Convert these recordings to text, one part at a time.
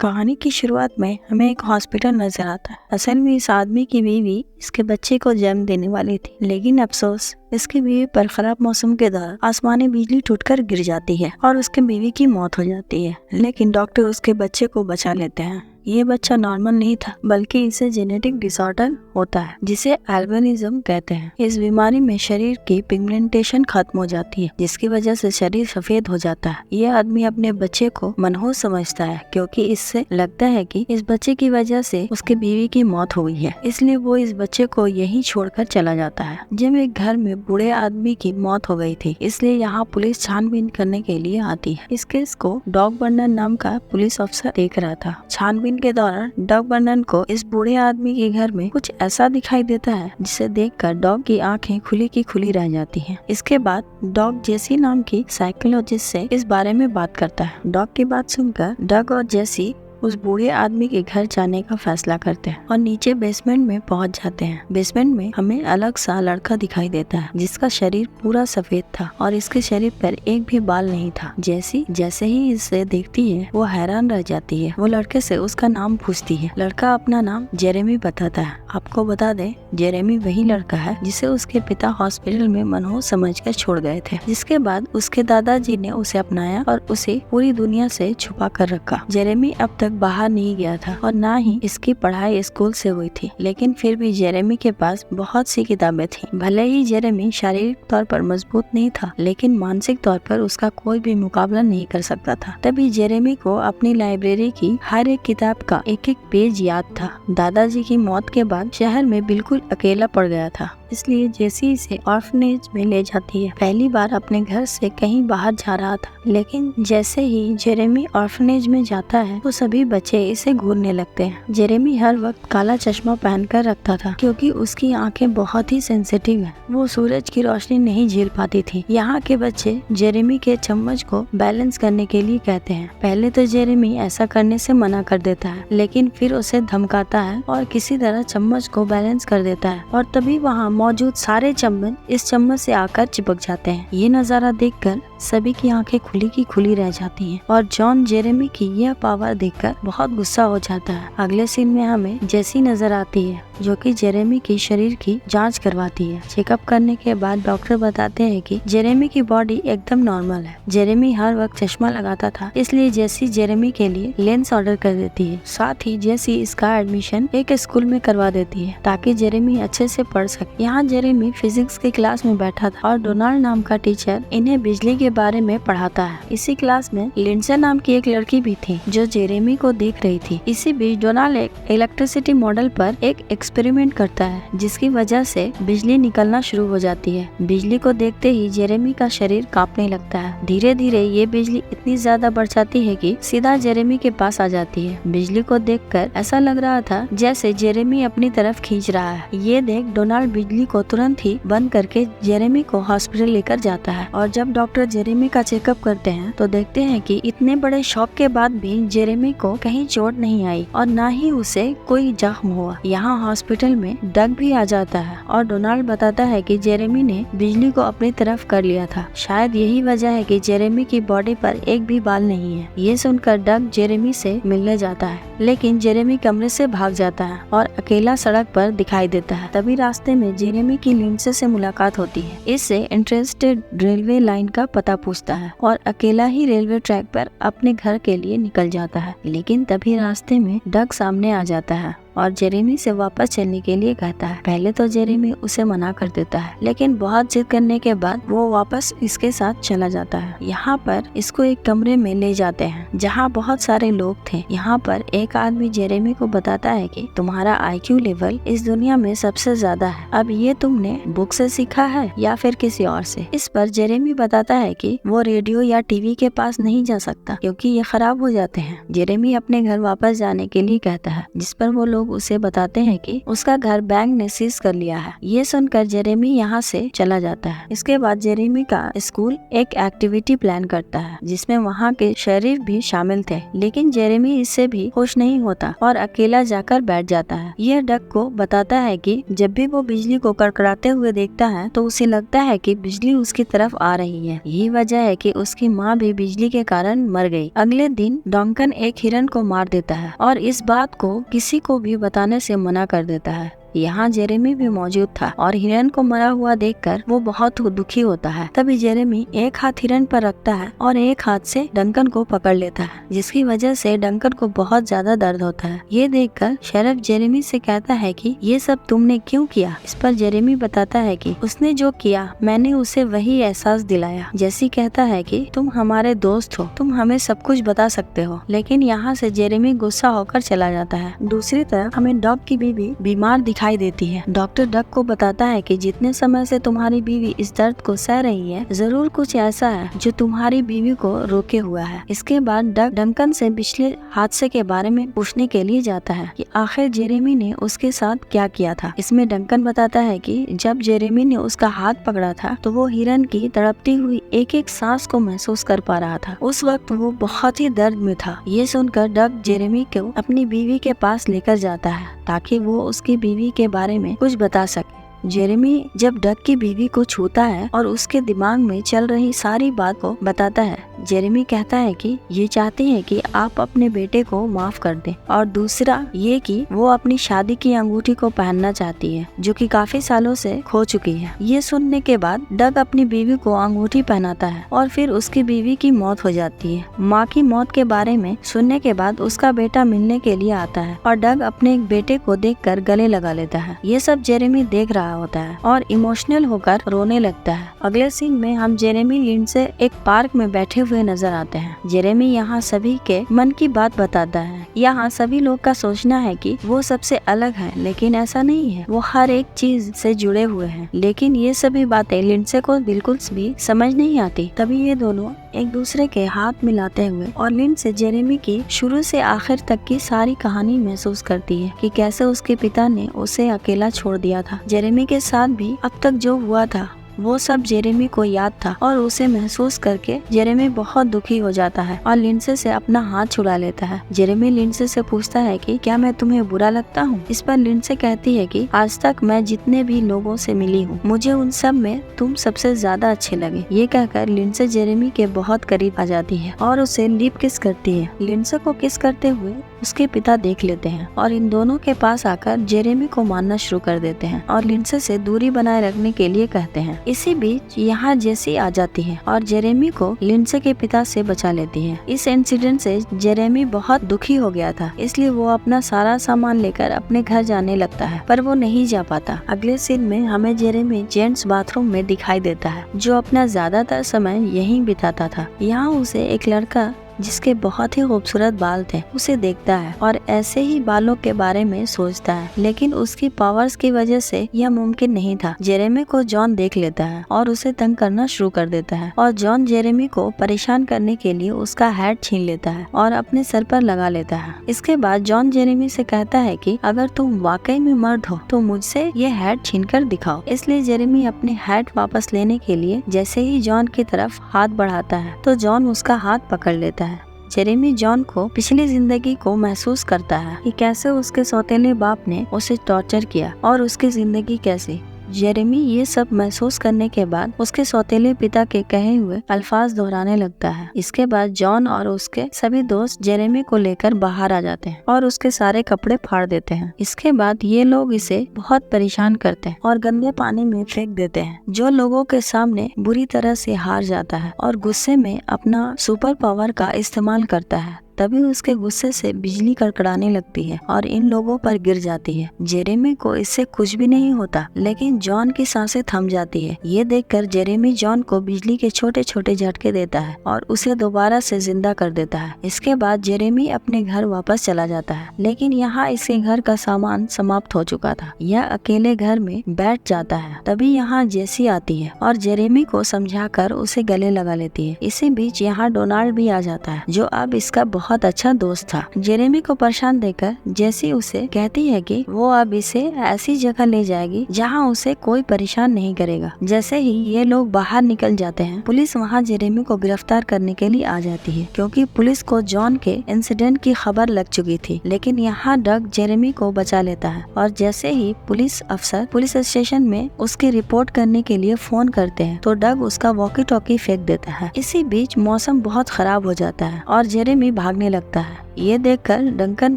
कहानी की शुरुआत में हमें एक हॉस्पिटल नजर आता है। असल में इस आदमी की बीवी इसके बच्चे को जन्म देने वाली थी, लेकिन अफसोस इसकी बीवी पर खराब मौसम के दौरान आसमानी बिजली टूटकर गिर जाती है और उसके बीवी की मौत हो जाती है। लेकिन डॉक्टर उसके बच्चे को बचा लेते हैं। ये बच्चा नॉर्मल नहीं था, बल्कि इसे जेनेटिक डिसऑर्डर होता है जिसे एल्बिनिज्म कहते हैं। इस बीमारी में शरीर की पिगमेंटेशन खत्म हो जाती है, जिसकी वजह से शरीर सफेद हो जाता है। ये आदमी अपने बच्चे को मनहूस समझता है, क्योंकि इससे लगता है कि इस बच्चे की वजह से उसके बीवी की मौत हुई है, इसलिए वो इस बच्चे को यहीं छोड़कर चला जाता है। जब एक घर में बूढ़े आदमी की मौत हो गई थी, इसलिए यहाँ पुलिस छानबीन करने के लिए आती है। इस केस को डॉग बर्नर नाम का पुलिस अफसर देख रहा था। छानबीन के दौरान डॉग बर्नर को इस बूढ़े आदमी के घर में कुछ ऐसा दिखाई देता है जिसे देखकर डॉग की आंखें खुली की खुली रह जाती हैं। इसके बाद डॉग जेसी नाम की साइकोलॉजिस्ट से इस बारे में बात करता है। डॉग की बात सुनकर डॉग और जेसी उस बूढ़े आदमी के घर जाने का फैसला करते हैं और नीचे बेसमेंट में पहुंच जाते हैं। बेसमेंट में हमें अलग सा लड़का दिखाई देता है, जिसका शरीर पूरा सफेद था और इसके शरीर पर एक भी बाल नहीं था। जैसे ही इसे देखती है, वो हैरान रह जाती है। वो लड़के से उसका नाम पूछती है। लड़का अपना नाम जेरेमी बताता है। आपको बता दे, जेरेमी वही लड़का है जिसे उसके पिता हॉस्पिटल में मनहूस समझकर छोड़ गए थे। जिसके बाद उसके दादाजी ने उसे अपनाया और उसे पूरी दुनिया से छुपा कर रखा। जेरेमी अब तक बाहर नहीं गया था और ना ही इसकी पढ़ाई स्कूल से हुई थी, लेकिन फिर भी जेरेमी के पास बहुत सी किताबें थी। भले ही जेरेमी शारीरिक तौर पर मजबूत नहीं था, लेकिन मानसिक तौर पर उसका कोई भी मुकाबला नहीं कर सकता था। तभी जेरेमी को अपनी लाइब्रेरी की हर एक किताब का एक एक पेज याद था। दादाजी की मौत के बाद शहर में बिल्कुल अकेला पड़ गया था, इसलिए जेसी इसे ऑर्फनेज में ले जाती है। पहली बार अपने घर से कहीं बाहर जा रहा था, लेकिन जैसे ही जेरेमी ऑर्फनेज में जाता है तो सभी बच्चे इसे घूरने लगते हैं। जेरेमी हर वक्त काला चश्मा पहनकर रखता था, क्योंकि उसकी आंखें बहुत ही सेंसिटिव हैं। वो सूरज की रोशनी नहीं झेल पाती थी। यहाँ के बच्चे जेरेमी के चम्मच को बैलेंस करने के लिए कहते हैं। पहले तो जेरेमी ऐसा करने से मना कर देता है, लेकिन फिर उसे धमकाता है और किसी तरह चम्मच को बैलेंस कर देता है और तभी वहाँ मौजूद सारे चम्मच इस चम्मच से आकर चिपक जाते हैं। ये नजारा देखकर सभी की आंखें खुली की खुली रह जाती हैं और जॉन जेरेमी की यह पावर देखकर बहुत गुस्सा हो जाता है। अगले सीन में हमें जेसी नजर आती है, जो कि जेरेमी की शरीर की जांच करवाती है। चेकअप करने के बाद डॉक्टर बताते हैं कि जेरेमी की बॉडी एकदम नॉर्मल है। जेरेमी हर वक्त चश्मा लगाता था, इसलिए जेसी जेरेमी के लिए लेंस ऑर्डर कर देती है। साथ ही जेसी इसका एडमिशन एक स्कूल में करवा देती है, ताकि जेरेमी अच्छे से पढ़ सके। यहाँ जेरेमी फिजिक्स की क्लास में बैठा था और डोनाल्ड नाम का टीचर इन्हें बिजली के बारे में पढ़ाता है। इसी क्लास में लिंडसे नाम की एक लड़की भी थी, जो जेरेमी को देख रही थी। इसी बीच डोनाल्ड एक इलेक्ट्रिसिटी मॉडल पर एक एक्सपेरिमेंट करता है, जिसकी वजह से बिजली निकलना शुरू हो जाती है। बिजली को देखते ही जेरेमी का शरीर कांपने लगता है। धीरे धीरे ये बिजली इतनी ज्यादा बढ़ जाती है कि सीधा जेरेमी के पास आ जाती है। बिजली को देखकर ऐसा लग रहा था जैसे जेरेमी अपनी तरफ खींच रहा है। ये देख डोनाल्ड बिजली को तुरंत ही बंद करके जेरेमी को हॉस्पिटल लेकर जाता है और जब डॉक्टर जेरेमी का चेकअप करते हैं तो देखते हैं कि इतने बड़े शॉक के बाद भी जेरेमी को कहीं चोट नहीं आई और ना ही उसे कोई जख्म हुआ। यहाँ हॉस्पिटल में डग भी आ जाता है और डोनाल्ड बताता है कि जेरेमी ने बिजली को अपनी तरफ कर लिया था। शायद यही वजह है कि जेरेमी की बॉडी पर एक भी बाल नहीं है। ये सुनकर डग जेरेमी से मिलने जाता है, लेकिन जेरेमी कमरे से भाग जाता है और अकेला सड़क पर दिखाई देता है। तभी रास्ते में जेरेमी की लिंडसे से मुलाकात होती है। इससे इंटरेस्टेड रेलवे लाइन का पता पूछता है और अकेला ही रेलवे ट्रैक पर अपने घर के लिए निकल जाता है। लेकिन तभी रास्ते में डग सामने आ जाता है और जेरेमी से वापस चलने के लिए कहता है। पहले तो जेरेमी उसे मना कर देता है, लेकिन बहुत जिद करने के बाद वो वापस इसके साथ चला जाता है। यहाँ पर इसको एक कमरे में ले जाते हैं, जहाँ बहुत सारे लोग थे। यहाँ पर एक आदमी जेरेमी को बताता है कि तुम्हारा IQ लेवल इस दुनिया में सबसे ज्यादा है। अब ये तुमने बुक से सीखा है या फिर किसी और से? इस पर जेरेमी बताता है कि वो रेडियो या टीवी के पास नहीं जा सकता, क्योंकि ये खराब हो जाते हैं। जेरेमी अपने घर वापस जाने के लिए कहता है, जिस पर वो लोग लोग उसे बताते हैं कि उसका घर बैंक ने सीज कर लिया है। ये सुनकर जेरेमी यहाँ से चला जाता है। इसके बाद जेरेमी का स्कूल एक एक्टिविटी प्लान करता है जिसमें वहाँ के शरीफ भी शामिल थे, लेकिन जेरेमी इससे भी खुश नहीं होता और अकेला जाकर बैठ जाता है। यह डक को बताता है कि जब भी वो बिजली को कड़कड़ाते हुए देखता है तो उसे लगता है कि बिजली उसकी तरफ आ रही है। यही वजह है कि उसकी माँ भी बिजली के कारण मर गई। अगले दिन डंकन एक हिरन को मार देता है और इस बात को किसी को भी बताने से मना कर देता है। यहाँ जेरेमी भी मौजूद था और हिरन को मरा हुआ देखकर वो बहुत दुखी होता है। तभी जेरेमी एक हाथ हिरन पर रखता है और एक हाथ से डंकन को पकड़ लेता है, जिसकी वजह से डंकन को बहुत ज्यादा दर्द होता है। ये देखकर शेरिफ जेरेमी से कहता है कि ये सब तुमने क्यों किया। इस पर जेरेमी बताता है कि उसने जो किया मैंने उसे वही एहसास दिलाया। जेसी कहता है कि तुम हमारे दोस्त हो, तुम हमें सब कुछ बता सकते हो, लेकिन यहाँ से जेरेमी गुस्सा होकर चला जाता है। दूसरी तरफ हमें डॉग की बीवी बीमार दिखाई देती है। डॉक्टर डक को बताता है कि जितने समय से तुम्हारी बीवी इस दर्द को सह रही है, जरूर कुछ ऐसा है जो तुम्हारी बीवी को रोके हुआ है। इसके बाद डक डंकन से पिछले हादसे के बारे में पूछने के लिए जाता है कि आखिर जेरेमी ने उसके साथ क्या किया था। इसमें डंकन बताता है कि जब जेरेमी ने उसका हाथ पकड़ा था तो वो हिरन की तड़पती हुई एक एक सांस को महसूस कर पा रहा था। उस वक्त वो बहुत ही दर्द में था। ये सुनकर डक जेरेमी को अपनी बीवी के पास लेकर जाता है ताकि वो उसकी बीवी के बारे में कुछ बता सके। जेरेमी जब डक की बीवी को छूता है और उसके दिमाग में चल रही सारी बात को बताता है, जेरेमी कहता है कि ये चाहते हैं कि आप अपने बेटे को माफ कर दें और दूसरा ये कि वो अपनी शादी की अंगूठी को पहनना चाहती है जो कि काफी सालों से खो चुकी है। ये सुनने के बाद डक अपनी बीवी को अंगूठी पहनाता है और फिर उसकी बीवी की मौत हो जाती है। माँ की मौत के बारे में सुनने के बाद उसका बेटा मिलने के लिए आता है और डक अपने एक बेटे को देखकर गले लगा लेता है। ये सब जेरेमी देख रहा होता है और इमोशनल होकर रोने लगता है। अगले सीन में हम जेरेमी लिंडसे एक पार्क में बैठे हुए नजर आते हैं। जेरेमी यहाँ सभी के मन की बात बताता है। यहाँ सभी लोग का सोचना है कि वो सबसे अलग है, लेकिन ऐसा नहीं है। वो हर एक चीज से जुड़े हुए हैं, लेकिन ये सभी बातें लिंडसे को बिल्कुल भी समझ नहीं आती। तभी ये दोनों एक दूसरे के हाथ मिलाते हुए और लिंडसे जेरेमी की शुरू से आखिर तक की सारी कहानी महसूस करती है कि कैसे उसके पिता ने उसे अकेला छोड़ दिया था। जेरेमी के साथ भी अब तक जो हुआ था वो सब जेरेमी को याद था और उसे महसूस करके जेरेमी बहुत दुखी हो जाता है और लिंडसे से अपना हाथ छुड़ा लेता है। जेरेमी लिंडसे से पूछता है कि क्या मैं तुम्हें बुरा लगता हूँ। इस पर लिंडसे कहती है कि आज तक मैं जितने भी लोगों से मिली हूँ, मुझे उन सब में तुम सबसे ज्यादा अच्छे लगे। ये कहकर लिंडसे जेरेमी के बहुत करीब आ जाती है और उसे लिप किस करती है। लिंडसे को किस करते हुए उसके पिता देख लेते हैं और इन दोनों के पास आकर जेरेमी को मारना शुरू कर देते हैं और लिंडसे से दूरी बनाए रखने के लिए कहते हैं। इसी बीच यहाँ जेसी आ जाती है और जेरेमी को लिंडसे के पिता से बचा लेती है। इस इंसिडेंट से जेरेमी बहुत दुखी हो गया था, इसलिए वो अपना सारा सामान लेकर अपने घर जाने लगता है, पर वो नहीं जा पाता। अगले सीन में हमें जेरेमी जेंट्स बाथरूम में दिखाई देता है, जो अपना ज्यादातर समय यहीं बिताता था। यहाँ उसे एक लड़का जिसके बहुत ही खूबसूरत बाल थे उसे देखता है और ऐसे ही बालों के बारे में सोचता है, लेकिन उसकी पावर्स की वजह से यह मुमकिन नहीं था। जेरेमी को जॉन देख लेता है और उसे तंग करना शुरू कर देता है और जॉन जेरेमी को परेशान करने के लिए उसका हैट छीन लेता है और अपने सर पर लगा लेता है। इसके बाद जॉन जेरेमी से कहता है कि अगर तुम वाकई में मर्द हो तो मुझसे ये हैट छीन कर दिखाओ। इसलिए जेरेमी अपने हैट वापस लेने के लिए जैसे ही जॉन की तरफ हाथ बढ़ाता है तो जॉन उसका हाथ पकड़ लेता है। जेरेमी जॉन को पिछली जिंदगी को महसूस करता है कि कैसे उसके सौतेले बाप ने उसे टॉर्चर किया और उसकी जिंदगी कैसी। जेरेमी ये सब महसूस करने के बाद उसके सौतेले पिता के कहे हुए अल्फाज दोहराने लगता है। इसके बाद जॉन और उसके सभी दोस्त जेरेमी को लेकर बाहर आ जाते हैं और उसके सारे कपड़े फाड़ देते हैं। इसके बाद ये लोग इसे बहुत परेशान करते हैं और गंदे पानी में फेंक देते हैं, जो लोगों के सामने बुरी तरह से हार जाता है और गुस्से में अपना सुपर पावर का इस्तेमाल करता है। तभी उसके गुस्से से बिजली कड़कड़ाने लगती है और इन लोगों पर गिर जाती है। जेरेमी को इससे कुछ भी नहीं होता, लेकिन जॉन की सांसें थम जाती है। ये देखकर जेरेमी जॉन को बिजली के छोटे छोटे झटके देता है और उसे दोबारा से जिंदा कर देता है। इसके बाद जेरेमी अपने घर वापस चला जाता है, लेकिन यहाँ इसके घर का सामान समाप्त हो चुका था। यह अकेले घर में बैठ जाता है। तभी यहाँ जेसी आती है और जेरेमी को समझाकर उसे गले लगा लेती है। इसी बीच यहाँ डोनाल्ड भी आ जाता है, जो अब इसका बहुत अच्छा दोस्त था। जेरेमी को परेशान देखकर जेसी उसे कहती है कि वो अब इसे ऐसी जगह ले जाएगी जहाँ उसे कोई परेशान नहीं करेगा। जैसे ही ये लोग बाहर निकल जाते हैं, पुलिस वहाँ जेरेमी को गिरफ्तार करने के लिए आ जाती है, क्योंकि पुलिस को जॉन के इंसिडेंट की खबर लग चुकी थी। लेकिन यहाँ डग जेरेमी को बचा लेता है और जैसे ही पुलिस अफसर पुलिस स्टेशन में उसकी रिपोर्ट करने के लिए फोन करते हैं तो डग उसका वॉकी टॉकी फेंक देता है। इसी बीच मौसम बहुत खराब हो जाता है और जेरेमी भागने लगता है। ये देखकर डंकन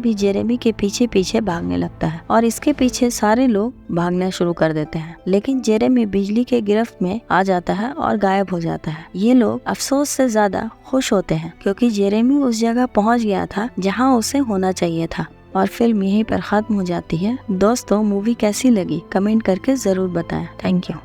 भी जेरेमी के पीछे पीछे भागने लगता है और इसके पीछे सारे लोग भागना शुरू कर देते हैं। लेकिन जेरेमी बिजली के गिरफ्त में आ जाता है और गायब हो जाता है। ये लोग अफसोस से ज्यादा खुश होते हैं क्योंकि जेरेमी उस जगह पहुंच गया था जहां उसे होना चाहिए था। और फिल्म यहीं पर खत्म हो जाती है। दोस्तों, मूवी कैसी लगी कमेंट करके जरूर बताएं। Thank you.